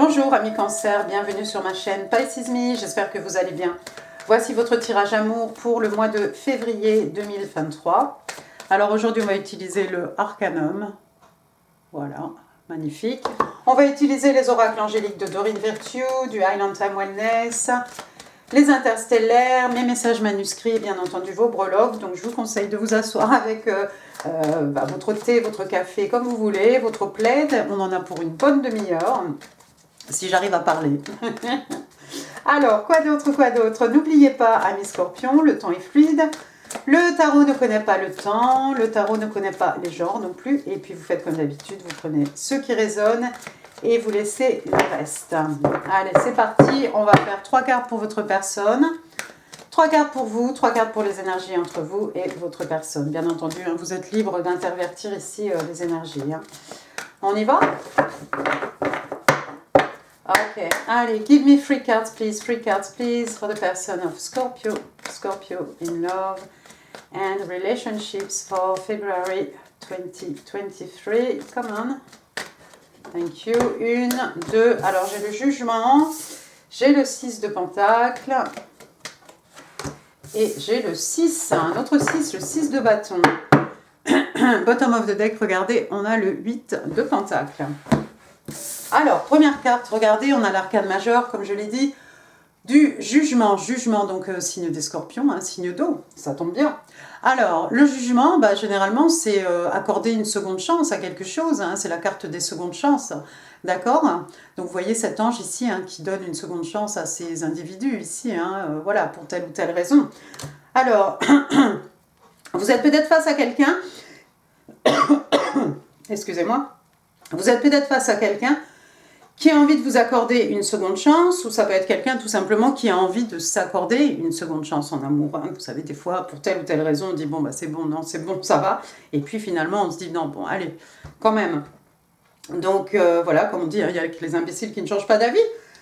Bonjour amis Cancer, bienvenue sur ma chaîne Pisces Me, j'espère que vous allez bien. Voici votre tirage amour pour le mois de février 2023. Alors aujourd'hui on va utiliser le Arcanum, voilà, magnifique. On va utiliser les oracles angéliques de Dorine Virtue, du Highland Time Wellness, les interstellaires, mes messages manuscrits et bien entendu vos breloques. Donc je vous conseille de vous asseoir avec votre thé, votre café comme vous voulez, votre plaid. On en a pour une bonne demi-heure, si j'arrive à parler. Alors, quoi d'autre? N'oubliez pas, amis scorpions, le temps est fluide. Le tarot ne connaît pas le temps, le tarot ne connaît pas les genres non plus. Et puis vous faites comme d'habitude, vous prenez ce qui résonne et vous laissez le reste. Allez, c'est parti, on va faire 3 cartes pour votre personne. 3 cartes pour vous, 3 cartes pour les énergies entre vous et votre personne. Bien entendu, hein, vous êtes libre d'intervertir ici les énergies. Hein. On y va? Ok, allez, give me 3 cards please, for the person of Scorpio, Scorpio in love and relationships for February 2023. Come on. Thank you. 1, 2, alors j'ai le jugement, j'ai le 6 de pentacle et j'ai le 6, un autre 6, le 6 de bâton. Bottom of the deck, regardez, on a le 8 de pentacle. Alors, première carte, regardez, on a l'arcane majeur, comme je l'ai dit, du jugement. Jugement, donc signe des scorpions, hein, signe d'eau, ça tombe bien. Alors, le jugement, généralement, c'est accorder une seconde chance à quelque chose, hein, c'est la carte des secondes chances, d'accord? Donc, vous voyez cet ange ici, hein, qui donne une seconde chance à ces individus ici, hein, voilà, pour telle ou telle raison. Alors, vous êtes peut-être face à quelqu'un, excusez-moi, vous êtes peut-être face à quelqu'un qui a envie de vous accorder une seconde chance, ou ça peut être quelqu'un tout simplement qui a envie de s'accorder une seconde chance en amour. Hein. Vous savez, des fois, pour telle ou telle raison, on dit bon, c'est bon, non, c'est bon, ça va. Et puis finalement, on se dit non, bon, allez, quand même. Donc voilà, comme on dit, hein, il y a les imbéciles qui ne changent pas d'avis.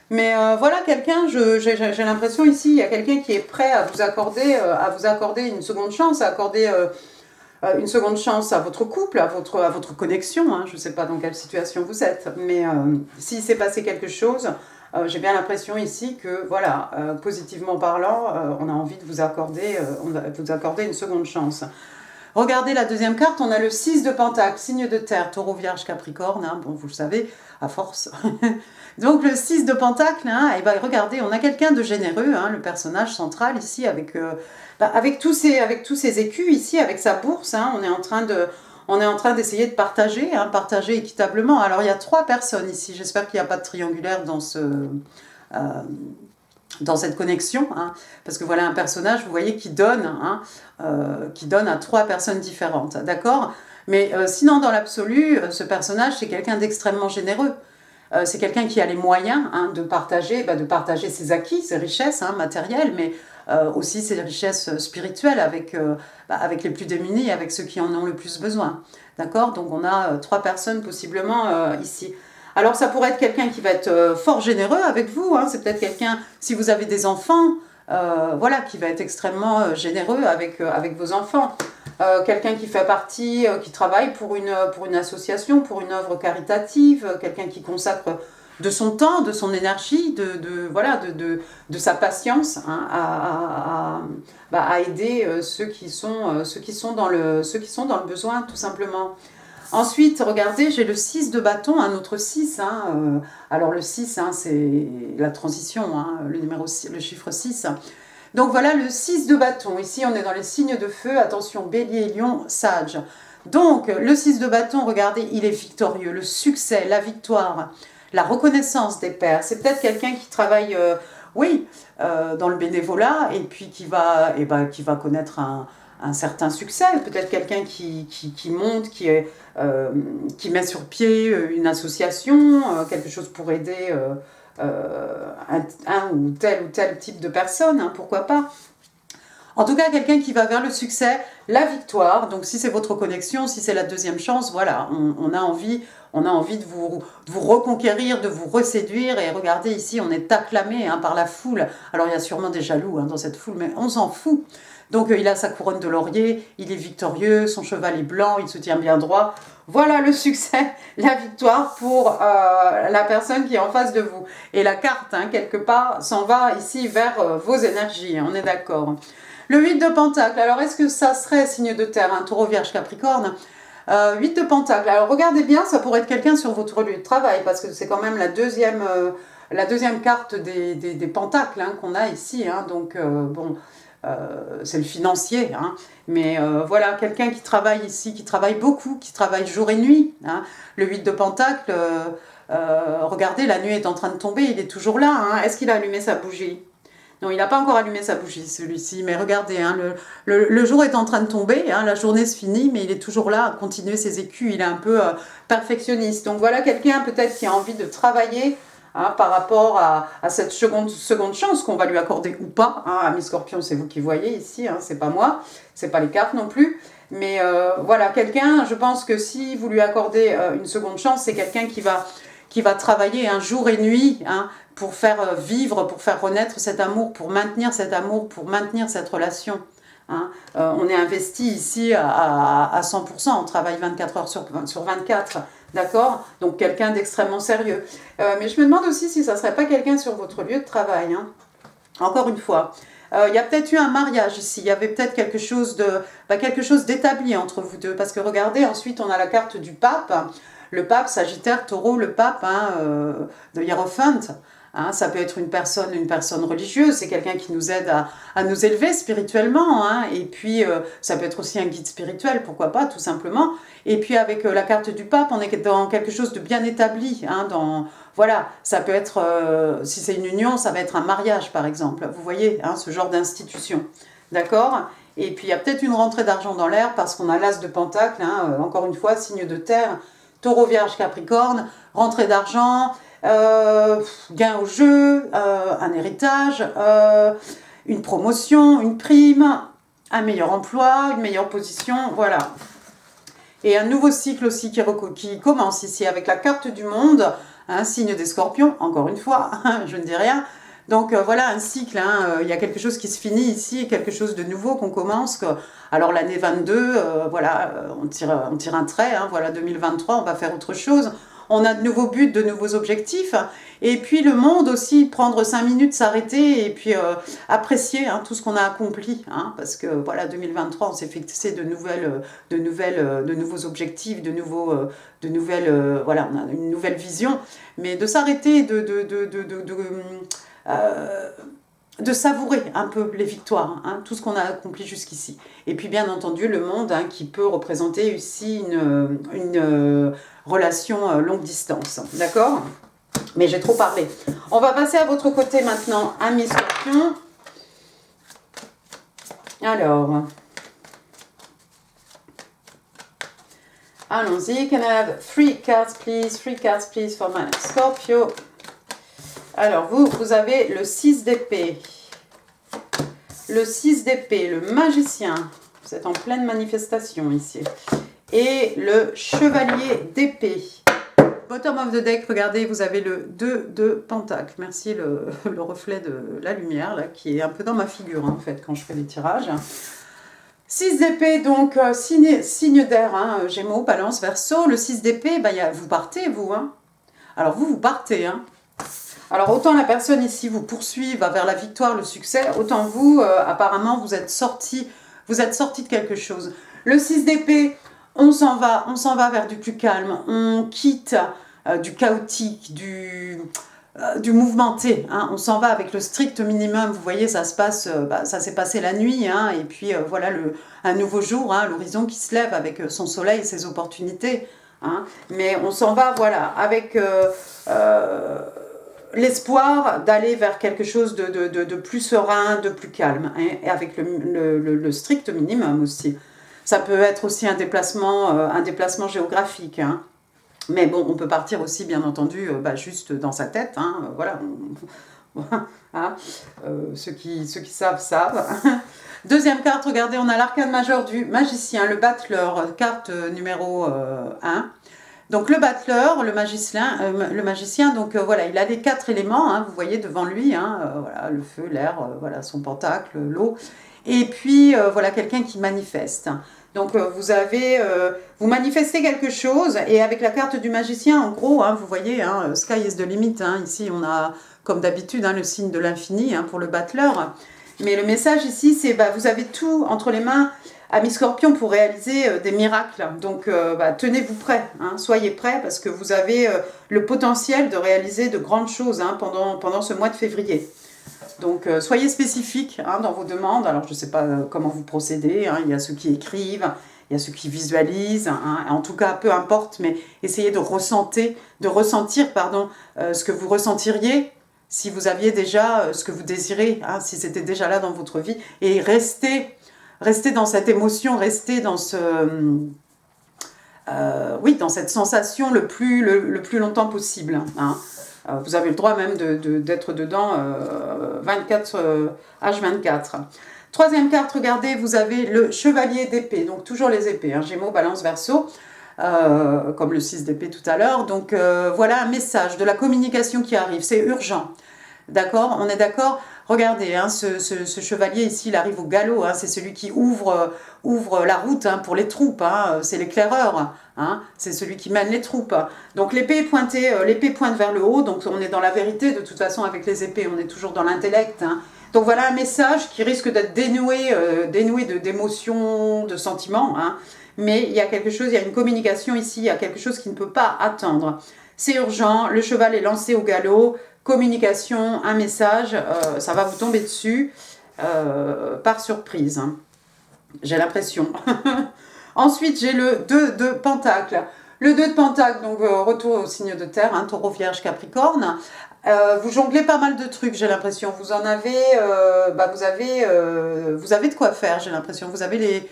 Mais voilà, quelqu'un, j'ai l'impression ici, il y a quelqu'un qui est prêt à vous accorder une seconde chance, à accorder une seconde chance à votre couple, à votre connexion. Hein. Je ne sais pas dans quelle situation vous êtes, mais s'il s'est passé quelque chose, j'ai bien l'impression ici que, voilà, positivement parlant, on a envie de vous accorder une seconde chance. Regardez la deuxième carte, on a le 6 de pentacle, signe de terre, taureau, vierge, capricorne, hein, bon, vous le savez, à force. Donc le 6 de pentacle, hein, et regardez, on a quelqu'un de généreux, hein, le personnage central ici, avec tous ces écus ici, avec sa bourse, hein, on est en train d'essayer de partager, hein, partager équitablement. Alors il y a 3 personnes ici, j'espère qu'il n'y a pas de triangulaire dans cette connexion, hein, parce que voilà un personnage, vous voyez, qui donne à 3 personnes différentes, d'accord? Mais sinon, dans l'absolu, ce personnage, c'est quelqu'un d'extrêmement généreux. C'est quelqu'un qui a les moyens, hein, de partager ses acquis, ses richesses, hein, matérielles, mais aussi ses richesses spirituelles avec les plus démunis, avec ceux qui en ont le plus besoin, d'accord? Donc on a 3 personnes possiblement ici. Alors ça pourrait être quelqu'un qui va être fort généreux avec vous, hein. C'est peut-être quelqu'un, si vous avez des enfants, voilà, qui va être extrêmement généreux avec vos enfants. Quelqu'un qui fait partie, qui travaille pour une association, pour une œuvre caritative, quelqu'un qui consacre de son temps, de son énergie, de sa patience, hein, à aider ceux qui sont dans le besoin, tout simplement. Ensuite, regardez, j'ai le 6 de bâton, un autre 6. Hein, alors le 6, hein, c'est la transition, hein, le chiffre 6. Donc voilà le 6 de bâton. Ici, on est dans les signes de feu. Attention, bélier, lion, sage. Donc, le 6 de bâton, regardez, il est victorieux. Le succès, la victoire, la reconnaissance des pairs. C'est peut-être quelqu'un qui travaille, dans le bénévolat et puis qui va connaître un certain succès. Peut-être quelqu'un qui monte, qui met sur pied une association, quelque chose pour aider un ou tel type de personne, hein, pourquoi pas. En tout cas, quelqu'un qui va vers le succès, la victoire. Donc si c'est votre connexion, si c'est la deuxième chance, voilà, on a envie de vous reconquérir, de vous reséduire. Et regardez ici, on est acclamé, hein, par la foule. Alors il y a sûrement des jaloux, hein, dans cette foule, mais on s'en fout. Donc il a sa couronne de laurier, il est victorieux, son cheval est blanc, il se tient bien droit. Voilà le succès, la victoire pour la personne qui est en face de vous. Et la carte, hein, quelque part, s'en va ici vers vos énergies, on est d'accord. Le 8 de Pentacle, alors est-ce que ça serait signe de terre, un taureau, vierge, capricorne 8 de Pentacle, alors regardez bien, ça pourrait être quelqu'un sur votre lieu de travail, parce que c'est quand même la deuxième carte des pentacles hein, qu'on a ici, hein, donc bon, c'est le financier, hein, mais voilà, quelqu'un qui travaille ici, qui travaille beaucoup, qui travaille jour et nuit, hein. Le 8 de Pentacle, regardez, la nuit est en train de tomber, il est toujours là, hein. Est-ce qu'il a allumé sa bougie? Non, il n'a pas encore allumé sa bougie, celui-ci, mais regardez, hein, le jour est en train de tomber, hein, la journée se finit, mais il est toujours là à continuer ses écus, il est un peu perfectionniste. Donc voilà quelqu'un peut-être qui a envie de travailler hein, par rapport à cette seconde chance qu'on va lui accorder ou pas. Hein, Ami Scorpion, c'est vous qui voyez ici, hein, c'est pas moi, c'est pas les cartes non plus. Mais voilà, quelqu'un, je pense que si vous lui accordez une seconde chance, c'est quelqu'un qui va travailler un jour et nuit hein, pour faire vivre, pour faire renaître cet amour, pour maintenir cet amour, pour maintenir cette relation. Hein. On est investi ici à 100%, on travaille 24 heures sur 24, d'accord? Donc quelqu'un d'extrêmement sérieux. Mais je me demande aussi si ça ne serait pas quelqu'un sur votre lieu de travail. Hein. Encore une fois, il y a peut-être eu un mariage ici, il y avait peut-être quelque chose d'établi entre vous deux, parce que regardez, ensuite on a la carte du pape, le pape, Sagittaire, Taureau, le pape, hein, de Hiérophante. Hein, ça peut être une personne religieuse, c'est quelqu'un qui nous aide à nous élever spirituellement. Hein, et puis, ça peut être aussi un guide spirituel, pourquoi pas, tout simplement. Et puis, avec la carte du pape, on est dans quelque chose de bien établi. Hein, voilà, ça peut être, si c'est une union, ça va être un mariage, par exemple. Vous voyez, hein, ce genre d'institution. D'accord ? Et puis, il y a peut-être une rentrée d'argent dans l'air, parce qu'on a l'as de Pentacle, hein, encore une fois, signe de terre, Taureau, Vierge, Capricorne, rentrée d'argent, gain au jeu, un héritage, une promotion, une prime, un meilleur emploi, une meilleure position, voilà. Et un nouveau cycle aussi qui commence ici avec la carte du monde, un signe des scorpions, encore une fois, je ne dis rien. Donc voilà un cycle, hein, il y a quelque chose qui se finit ici, quelque chose de nouveau qu'on commence. Alors l'année 22, voilà, on tire un trait, hein, voilà 2023, on va faire autre chose. On a de nouveaux buts, de nouveaux objectifs. Et puis le monde aussi, prendre 5 minutes, s'arrêter et puis apprécier hein, tout ce qu'on a accompli. Hein, parce que voilà, 2023, on s'est fixé de nouveaux objectifs, voilà, on a une nouvelle vision. Mais de s'arrêter, de savourer un peu les victoires, hein, tout ce qu'on a accompli jusqu'ici. Et puis bien entendu le monde hein, qui peut représenter ici une relation longue distance. D'accord ? Mais j'ai trop parlé. On va passer à votre côté maintenant, Amis Scorpion. Alors, allons-y. Can I have 3 cards please? 3 cards please for my Scorpio. Alors, vous avez le 6 d'épée. Le 6 d'épée, le magicien. Vous êtes en pleine manifestation ici. Et le chevalier d'épée. Bottom of the deck, regardez, vous avez le 2 de pentacle. Merci le reflet de la lumière, là, qui est un peu dans ma figure, hein, en fait, quand je fais les tirages. 6 d'épée, donc signe d'air, hein, Gémeaux, Balance, Verseau. Le 6 d'épée, bah, vous partez, vous. Hein. Alors, vous partez, hein. Alors, autant la personne ici vous poursuit, va vers la victoire, le succès, autant vous, apparemment, vous êtes sorti de quelque chose. Le 6 d'épée, on s'en va vers du plus calme, on quitte du chaotique, du mouvementé, hein. On s'en va avec le strict minimum, vous voyez, ça se passe, ça s'est passé la nuit, hein, et puis voilà un nouveau jour, hein, l'horizon qui se lève avec son soleil et ses opportunités, hein. Mais on s'en va, voilà, avec l'espoir d'aller vers quelque chose de plus serein, de plus calme, hein, et avec le strict minimum aussi. Ça peut être aussi un déplacement géographique, hein. Mais bon, on peut partir aussi, bien entendu, juste dans sa tête, hein, voilà. Hein, ceux qui savent, savent. Deuxième carte, regardez, on a l'arcane majeur du magicien, le battleur, carte numéro 1. Donc le battleur, le magicien, donc voilà, il a les 4 éléments, hein, vous voyez devant lui, hein, voilà, le feu, l'air, voilà, son pentacle, l'eau. Et puis, voilà, quelqu'un qui manifeste. Donc, vous manifestez quelque chose, et avec la carte du magicien, en gros, hein, vous voyez, hein, sky is the limit. Hein, ici, on a, comme d'habitude, hein, le signe de l'infini hein, pour le battleur. Mais le message ici, c'est vous avez tout entre les mains, amis Scorpion, pour réaliser des miracles. Donc, tenez-vous prêts, hein, soyez prêts, parce que vous avez le potentiel de réaliser de grandes choses hein, pendant ce mois de février. Donc, soyez spécifiques hein, dans vos demandes. Alors, je ne sais pas comment vous procédez. Hein. Il y a ceux qui écrivent, il y a ceux qui visualisent. Hein. En tout cas, peu importe, mais essayez de ressentir ce que vous ressentiriez si vous aviez déjà ce que vous désirez, hein, si c'était déjà là dans votre vie. Et restez dans cette émotion, restez dans dans cette sensation le plus longtemps possible. Hein. Vous avez le droit même d'être dedans H24. Troisième carte, regardez, vous avez le chevalier d'épée, donc toujours les épées, hein, Gémeaux, Balance, Verseau, comme le 6 d'épée tout à l'heure. Donc voilà un message de la communication qui arrive, c'est urgent. D'accord, on est d'accord. Regardez, hein, ce chevalier ici, il arrive au galop. Hein, c'est celui qui ouvre la route hein, pour les troupes. Hein, c'est l'éclaireur. Hein, c'est celui qui mène les troupes. Donc l'épée pointe vers le haut. Donc on est dans la vérité. De toute façon, avec les épées, on est toujours dans l'intellect. Hein. Donc voilà un message qui risque d'être dénoué d'émotions, de sentiments. Hein. Mais il y a quelque chose, il y a une communication ici. Il y a quelque chose qui ne peut pas attendre. C'est urgent. Le cheval est lancé au galop. Communication, un message, ça va vous tomber dessus par surprise. Hein. J'ai l'impression. Ensuite, j'ai le 2 de Pentacle. Le 2 de Pentacle, donc retour au signe de terre, hein, Taureau, Vierge, Capricorne. Vous jonglez pas mal de trucs, j'ai l'impression. Vous en avez, vous avez de quoi faire, j'ai l'impression. Vous avez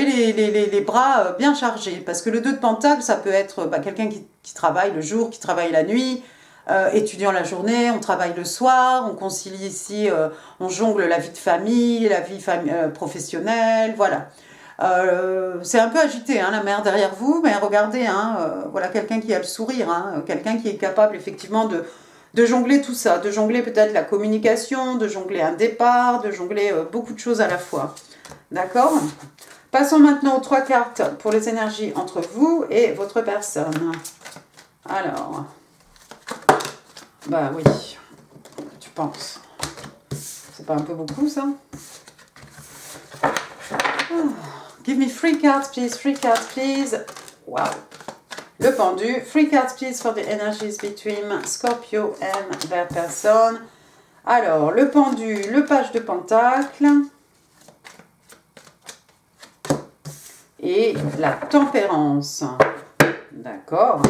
les bras bien chargés. Parce que le 2 de Pentacle, ça peut être quelqu'un qui travaille le jour, qui travaille la nuit, étudiant la journée, on travaille le soir, on concilie ici, on jongle la vie de famille, la vie professionnelle, voilà. C'est un peu agité, hein, la mer derrière vous, mais regardez, hein, voilà quelqu'un qui a le sourire, hein, quelqu'un qui est capable effectivement de jongler tout ça, de jongler peut-être la communication, de jongler un départ, de jongler beaucoup de choses à la fois. D'accord ? Passons maintenant aux 3 cartes pour les énergies entre vous et votre personne. Alors... oui, tu penses. C'est pas un peu beaucoup, ça? Give me 3 cards, please. 3 cards, please. Wow. Le pendu. 3 cards, please, for the energies between Scorpio and their person. Alors, le pendu, le page de pentacle. Et la tempérance. D'accord.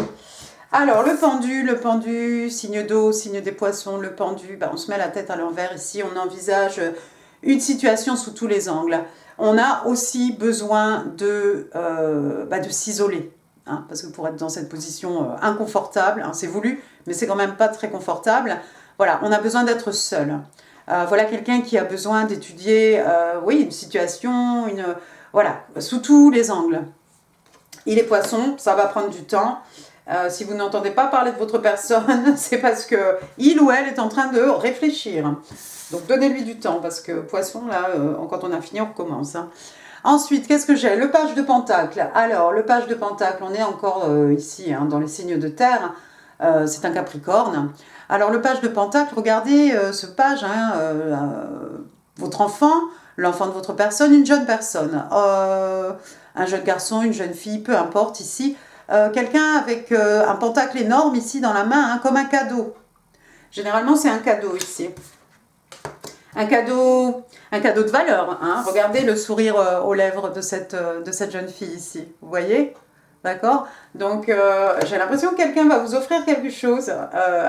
Alors, le pendu, signe d'eau, signe des poissons, le pendu, on se met la tête à l'envers ici, on envisage une situation sous tous les angles. On a aussi besoin de s'isoler, hein, parce que pour être dans cette position inconfortable, hein, c'est voulu, mais c'est quand même pas très confortable. Voilà, on a besoin d'être seul. Voilà quelqu'un qui a besoin d'étudier, une situation, voilà, sous tous les angles. Il est poisson, ça va prendre du temps. Si vous n'entendez pas parler de votre personne, c'est parce que il ou elle est en train de réfléchir. Donc donnez-lui du temps, parce que poisson, là, quand on a fini, on recommence. Hein. Ensuite, qu'est-ce que j'ai? Le page de pentacle. Alors, le page de pentacle, on est encore ici, hein, dans les signes de terre. C'est un capricorne. Alors, le page de pentacle, regardez ce page, hein, votre enfant, l'enfant de votre personne, une jeune personne. Un jeune garçon, une jeune fille, peu importe ici. Quelqu'un avec un pentacle énorme ici dans la main, hein, comme un cadeau. Généralement, c'est un cadeau ici. Un cadeau de valeur. Hein. Regardez le sourire aux lèvres de cette jeune fille ici. Vous voyez? D'accord? Donc, j'ai l'impression que quelqu'un va vous offrir quelque chose,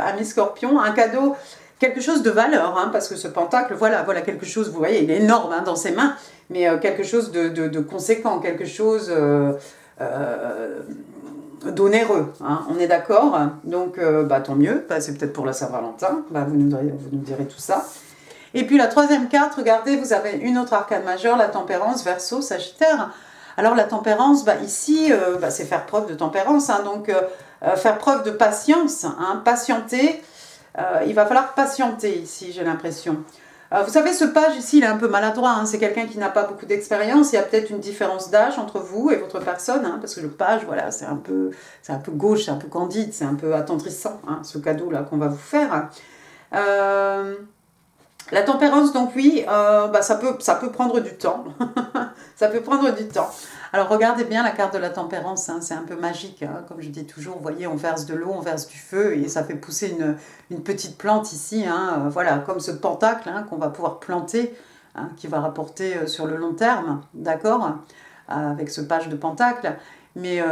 ami Scorpion, un cadeau, quelque chose de valeur, hein, parce que ce pentacle, voilà quelque chose, vous voyez, il est énorme hein, dans ses mains, mais quelque chose de conséquent, quelque chose... d'onéreux, hein, on est d'accord. Donc tant mieux, c'est peut-être pour la Saint-Valentin, vous nous direz tout ça. Et puis la troisième carte, regardez, vous avez une autre arcane majeure, la tempérance, Verseau, Sagittaire. Alors la tempérance, ici, c'est faire preuve de tempérance, hein, donc faire preuve de patience, hein, patienter. Il va falloir patienter ici, j'ai l'impression. Vous savez, ce page ici, il est un peu maladroit, hein. C'est quelqu'un qui n'a pas beaucoup d'expérience. Il y a peut-être une différence d'âge entre vous et votre personne, hein, parce que le page, voilà, c'est un peu gauche, c'est un peu candide, c'est un peu attendrissant, hein, ce cadeau-là qu'on va vous faire. La tempérance, donc oui, bah, ça peut prendre du temps. Ça peut prendre du temps. Alors regardez bien la carte de la tempérance, hein, c'est un peu magique, hein, comme je dis toujours, vous voyez, on verse de l'eau, on verse du feu, et ça fait pousser une petite plante ici, hein, voilà, comme ce pentacle, hein, qu'on va pouvoir planter, hein, qui va rapporter sur le long terme, d'accord, avec ce page de pentacle. Mais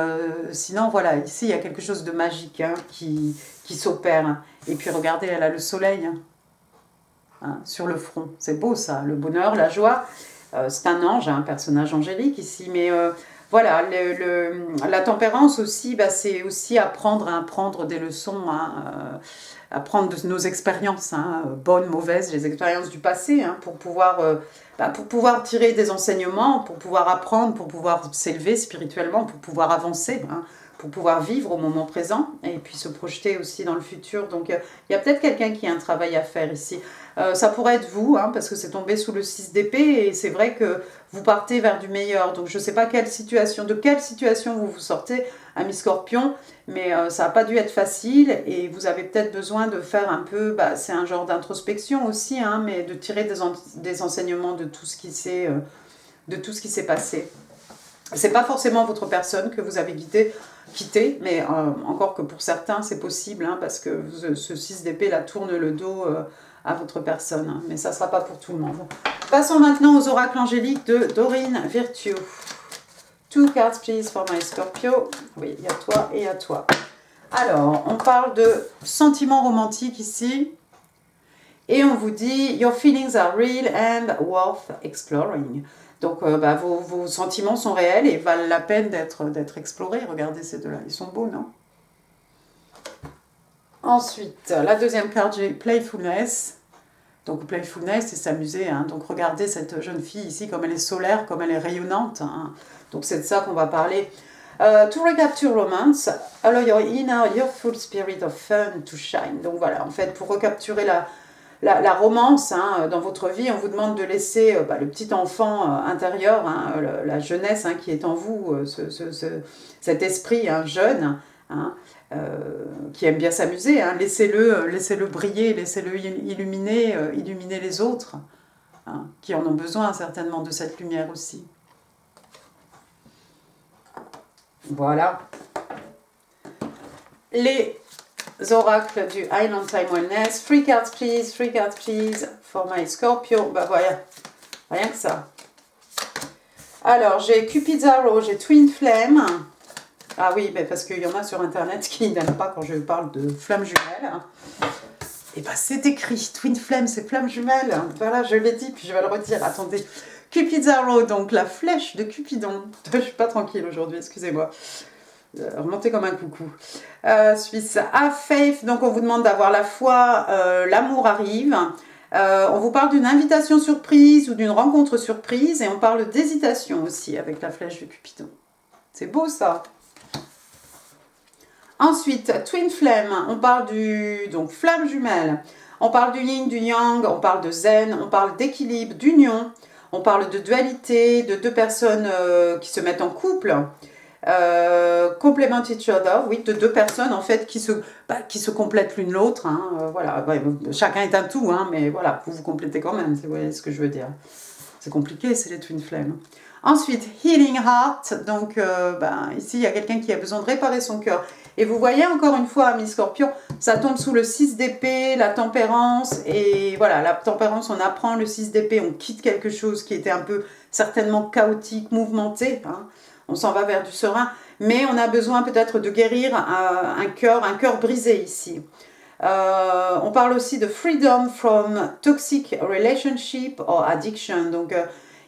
sinon, voilà, ici, il y a quelque chose de magique, hein, qui s'opère. Et puis regardez, elle a le soleil, hein, sur le front. C'est beau ça, le bonheur, la joie. C'est un ange, un personnage angélique ici, mais voilà, la tempérance aussi, bah, c'est aussi apprendre à apprendre des leçons, hein, apprendre de nos expériences, hein, bonnes, mauvaises, les expériences du passé, hein, pour pouvoir tirer des enseignements, pour pouvoir apprendre, pour pouvoir s'élever spirituellement, pour pouvoir avancer, hein, pour pouvoir vivre au moment présent et puis se projeter aussi dans le futur. Donc il y a peut-être quelqu'un qui a un travail à faire ici. Ça pourrait être vous, hein, parce que c'est tombé sous le 6 d'épée et c'est vrai que vous partez vers du meilleur. Donc je ne sais pas de quelle situation vous vous sortez, ami Scorpion, mais ça n'a pas dû être facile et vous avez peut-être besoin de faire un peu, bah, c'est un genre d'introspection aussi, hein, mais de tirer des enseignements de tout ce qui s'est passé. C'est pas forcément votre personne que vous avez quitté, mais encore que pour certains c'est possible, hein, parce que ce 6 d'épée là tourne le dos à votre personne, hein, mais ça ne sera pas pour tout le monde. Passons maintenant aux oracles angéliques de Dorine Virtue. 2 cards please for my Scorpio. Oui, il y a toi et à toi. Alors, on parle de sentiments romantiques ici. Et on vous dit, your feelings are real and worth exploring. Donc, bah, vos sentiments sont réels et valent la peine d'être explorés. Regardez ces deux-là, ils sont beaux, non? Ensuite, la deuxième carte, j'ai Playfulness. Donc, Playfulness, c'est s'amuser, hein. Donc, regardez cette jeune fille ici, comme elle est solaire, comme elle est rayonnante, hein. Donc, c'est de ça qu'on va parler. To recapture romance, allow your inner, your full spirit of fun to shine. Donc, voilà, en fait, pour recapturer la romance, hein, dans votre vie, on vous demande de laisser le petit enfant intérieur, hein, la jeunesse, hein, qui est en vous, cet esprit, hein, jeune, hein, qui aime bien s'amuser, hein. Laissez-le briller, laissez-le illuminer les autres, hein, qui en ont besoin certainement de cette lumière aussi. Voilà. Les oracles du Island Time Wellness. 3 cards please for my Scorpio. Bah voilà, rien que ça. Alors, j'ai Cupid's Arrow, j'ai Twin Flame. Ah oui, mais parce qu'il y en a sur Internet qui n'aiment pas quand je parle de flammes jumelles. Et bah c'est écrit, Twin Flame, c'est flammes jumelles. Voilà, je l'ai dit, puis je vais le redire. Attendez. Cupid's Arrow, donc la flèche de Cupidon. Je suis pas tranquille aujourd'hui, excusez-moi. Remontez comme un coucou. Suisse, Have Faith, donc on vous demande d'avoir la foi, l'amour arrive. On vous parle d'une invitation surprise ou d'une rencontre surprise et on parle d'hésitation aussi avec la flèche de Cupidon. C'est beau ça. Ensuite, Twin Flame, on parle donc flamme jumelle. On parle du yin, du yang, on parle de zen, on parle d'équilibre, d'union. On parle de dualité, de deux personnes qui se mettent en couple. Complement each other, oui, de deux personnes en fait qui se complètent l'une l'autre, hein, voilà, ouais, chacun est un tout, hein, mais voilà, vous vous complétez quand même, vous voyez ce que je veux dire. C'est compliqué, c'est les Twin Flames. Ensuite, Healing Heart, donc ici il y a quelqu'un qui a besoin de réparer son cœur. Et vous voyez encore une fois, ami Scorpion, ça tombe sous le 6 d'épée, la tempérance, et voilà, la tempérance, on apprend le 6 d'épée, on quitte quelque chose qui était un peu certainement chaotique, mouvementé, hein. On s'en va vers du serein, mais on a besoin peut-être de guérir un cœur brisé ici. On parle aussi de freedom from toxic relationship or addiction. Donc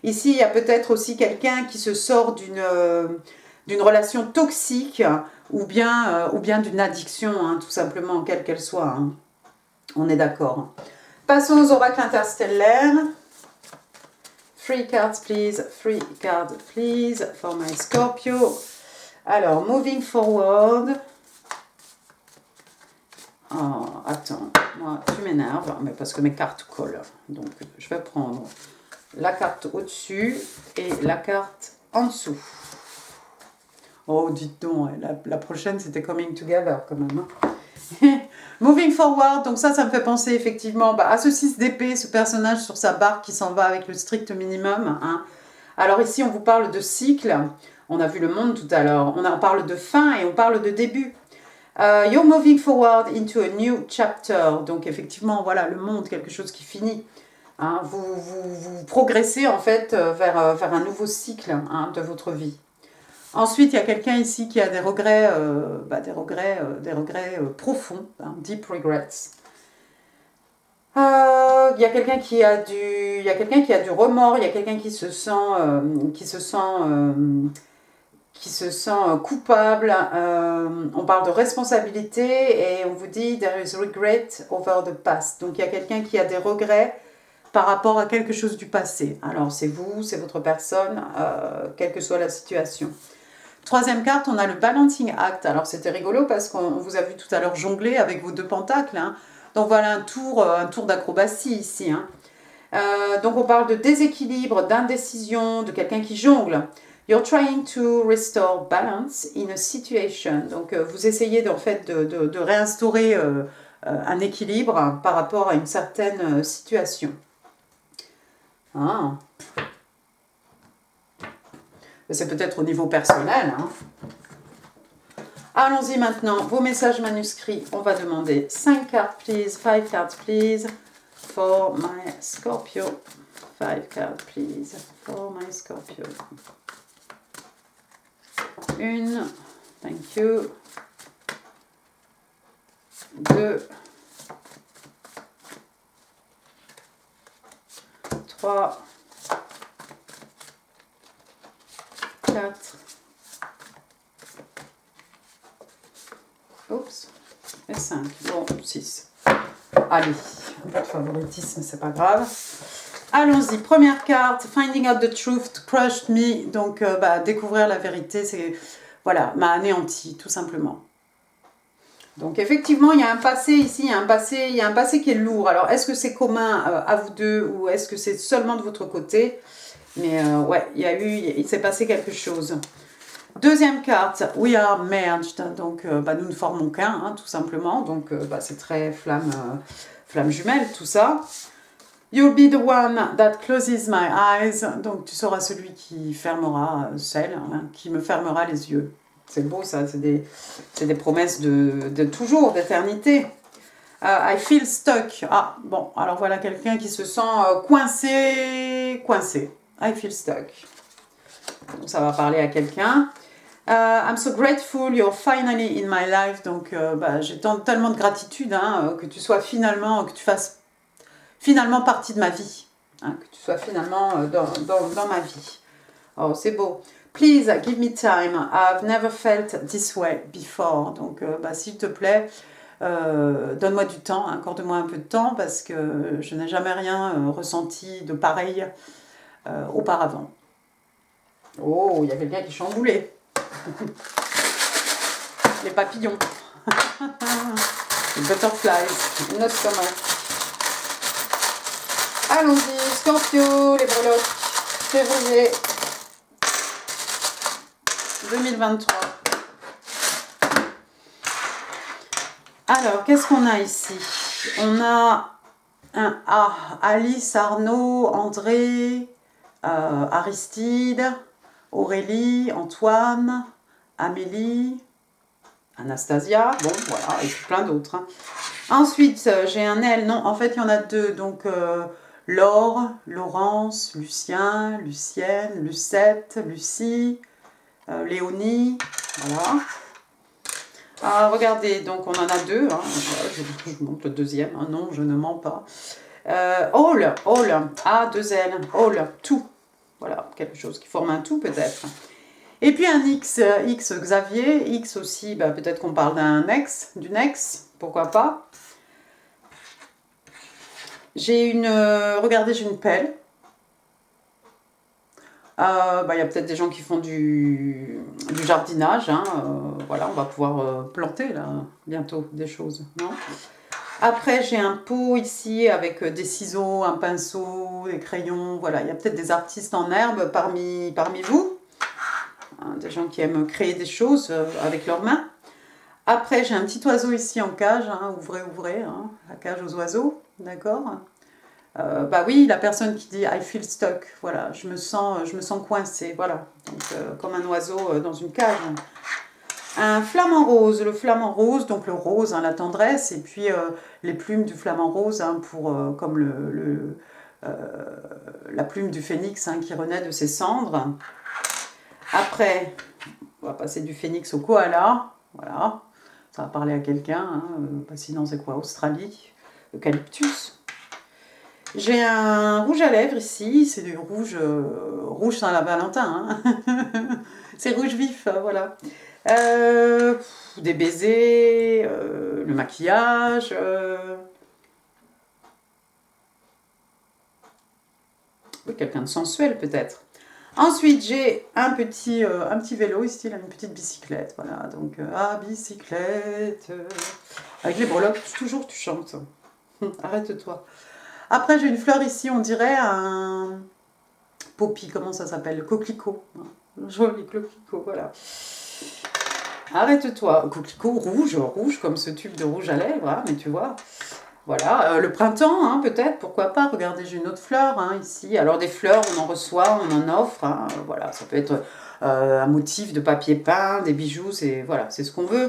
ici, il y a peut-être aussi quelqu'un qui se sort d'une relation toxique ou bien d'une addiction, hein, tout simplement, quelle qu'elle soit, hein. On est d'accord. Passons aux oracles interstellaires. 3 cards please for my Scorpio. Alors, moving forward. Attends, moi, tu m'énerves, mais parce que mes cartes collent. Donc, je vais prendre la carte au-dessus et la carte en dessous. Oh, dites donc, la prochaine, c'était Coming Together, quand même. Hein. Moving Forward, donc ça me fait penser effectivement à ce 6 d'épée, ce personnage sur sa barque qui s'en va avec le strict minimum. Hein. Alors ici, on vous parle de cycle. On a vu le monde tout à l'heure. On parle de fin et on parle de début. You're moving forward into a new chapter. Donc effectivement, voilà, le monde, quelque chose qui finit. Hein, vous progressez en fait vers un nouveau cycle hein, de votre vie. Ensuite, il y a quelqu'un ici qui a des regrets, profonds, hein, deep regrets. Il y a quelqu'un qui a du remords, il y a quelqu'un qui se sent coupable. On parle de responsabilité et on vous dit there is regret over the past. Donc il y a quelqu'un qui a des regrets par rapport à quelque chose du passé. Alors c'est vous, c'est votre personne, quelle que soit la situation. Troisième carte, on a le Balancing Act. Alors c'était rigolo parce qu'on vous a vu tout à l'heure jongler avec vos 2 pentacles. Hein. Donc voilà un tour d'acrobatie ici. Hein. Donc on parle de déséquilibre, d'indécision, de quelqu'un qui jongle. You're trying to restore balance in a situation. Donc vous essayez en fait de réinstaurer un équilibre par rapport à une certaine situation. Ah. C'est peut-être au niveau personnel. Hein. Allons-y maintenant. Vos messages manuscrits. On va demander 5 cartes, please. 5 cartes, please. For my Scorpio. 5 cartes, please. For my Scorpio. 1. Thank you. 2. 3. 4. Oups. Et 5. Bon, 6. Allez, pas de favoritisme, c'est pas grave. Allons-y, première carte, Finding out the truth crushed me. Donc, découvrir la vérité, c'est, voilà, m'a anéanti, tout simplement. Donc, effectivement, il y a un passé ici, il y a un passé qui est lourd. Alors, est-ce que c'est commun à vous deux ou est-ce que c'est seulement de votre côté? Mais ouais, il s'est passé quelque chose. Deuxième carte, We are merged. Donc, nous ne formons qu'un, hein, tout simplement. Donc, c'est très flamme jumelle, tout ça. You'll be the one that closes my eyes. Donc, tu seras celui qui fermera qui me fermera les yeux. C'est beau, ça. C'est des promesses de toujours, d'éternité. I feel stuck. Ah, bon, alors voilà quelqu'un qui se sent coincé. I feel stuck. Donc, ça va parler à quelqu'un. I'm so grateful you're finally in my life. Donc, j'ai tellement de gratitude que tu sois que tu fasses finalement partie de ma vie. Hein, que tu sois finalement dans ma vie. Oh, c'est beau. Please give me time. I've never felt this way before. Donc, s'il te plaît, donne-moi du temps, accorde-moi un peu de temps parce que je n'ai jamais rien ressenti de pareil auparavant. Oh, il y a quelqu'un qui chamboulait. Les papillons. Les butterflies. Notre stomach. Allons-y, Scorpio, les breloques. Février 2023. Alors, qu'est-ce qu'on a ici? On a un A, Alice, Arnaud, André, Aristide, Aurélie, Antoine, Amélie, Anastasia, bon voilà, et puis plein d'autres. Hein. Ensuite, j'ai un L, non, en fait il y en a 2, donc Laure, Laurence, Lucien, Lucienne, Lucette, Lucie, Léonie, voilà. Regardez, donc on en a 2, hein. Je montre le deuxième, hein. Non, je ne mens pas. All, A2L, all, tout. Voilà, quelque chose qui forme un tout peut-être. Et puis un X Xavier, X aussi, peut-être qu'on parle d'une ex, pourquoi pas. Regardez, j'ai une pelle. Il y a peut-être des gens qui font du jardinage, hein, voilà, on va pouvoir planter là, bientôt des choses, non? Après, j'ai un pot ici avec des ciseaux, un pinceau, des crayons. Voilà, il y a peut-être des artistes en herbe parmi vous. Hein, des gens qui aiment créer des choses avec leurs mains. Après, j'ai un petit oiseau ici en cage. Hein, ouvrez, hein, la cage aux oiseaux. D'accord. Bah oui, la personne qui dit I feel stuck. Voilà, je me sens coincée. Voilà, donc comme un oiseau dans une cage. Un flamant rose, le flamant rose, donc le rose, hein, la tendresse, et puis les plumes du flamant rose, hein, comme la plume du phénix hein, qui renaît de ses cendres. Après, on va passer du phénix au koala, voilà, ça va parler à quelqu'un, hein, sinon c'est quoi, Australie, eucalyptus. J'ai un rouge à lèvres ici, c'est du rouge Saint-Valentin, hein. C'est rouge vif, voilà. Des baisers, le maquillage, quelqu'un de sensuel peut-être. Ensuite, j'ai un petit vélo ici, là, une petite bicyclette, voilà, donc, bicyclette, avec les breloques, toujours tu chantes, arrête-toi. Après, j'ai une fleur ici, on dirait un poppy, comment ça s'appelle, le coquelicot, joli coquelicot, voilà. Arrête-toi, coquelicot rouge comme ce tube de rouge à lèvres, hein, mais tu vois. Voilà, le printemps, hein, peut-être, pourquoi pas. Regardez, j'ai une autre fleur hein, ici. Alors des fleurs, on en reçoit, on en offre. Hein, voilà, ça peut être un motif de papier peint, des bijoux, c'est voilà, c'est ce qu'on veut.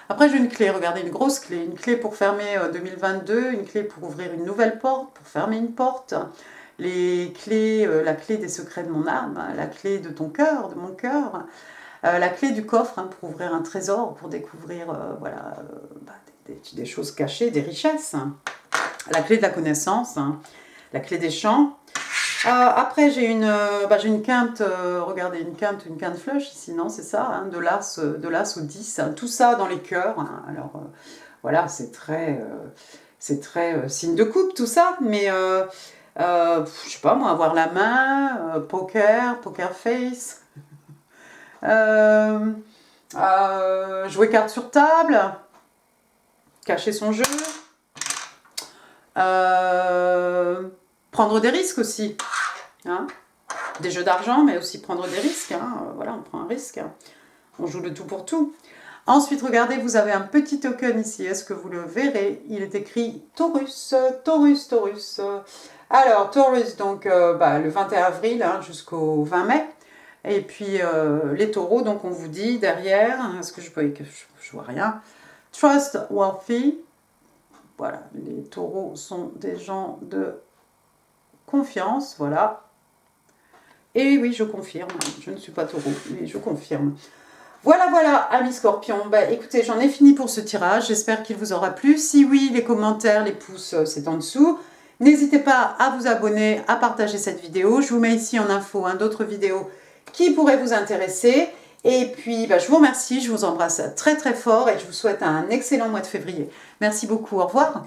Après, j'ai une clé, regardez, une grosse clé. Une clé pour fermer 2022, une clé pour ouvrir une nouvelle porte, pour fermer une porte. Les clés, la clé des secrets de mon âme, la clé de ton cœur, de mon cœur. La clé du coffre hein, pour ouvrir un trésor, pour découvrir voilà, des choses cachées, des richesses. La clé de la connaissance, hein, la clé des champs. Après, j'ai une quinte, regardez, une quinte flush ici, non, c'est ça, hein, de l'as au 10, hein, tout ça dans les cœurs. Hein, alors, voilà, c'est très signe de coupe, tout ça, mais je sais pas, moi, avoir la main, poker face. Jouer carte sur table, cacher son jeu, prendre des risques aussi, hein, des jeux d'argent, mais aussi prendre des risques, hein, voilà, on prend un risque, hein. On joue le tout pour tout. Ensuite, regardez, vous avez un petit token ici, est-ce que vous le verrez? Il est écrit Taurus, Taurus, Taurus. Alors, Taurus, donc le 21 avril hein, jusqu'au 20 mai. Et puis les taureaux, donc on vous dit derrière, est-ce que je vois rien, trustworthy. Voilà, les taureaux sont des gens de confiance, voilà. Et oui, je confirme, je ne suis pas taureau, mais je confirme. Voilà, amis scorpions. Écoutez, j'en ai fini pour ce tirage. J'espère qu'il vous aura plu. Si oui, les commentaires, les pouces, c'est en dessous. N'hésitez pas à vous abonner, à partager cette vidéo. Je vous mets ici en info d'autres vidéos qui pourraient vous intéresser. Et puis, je vous remercie, je vous embrasse très très fort et je vous souhaite un excellent mois de février. Merci beaucoup, au revoir.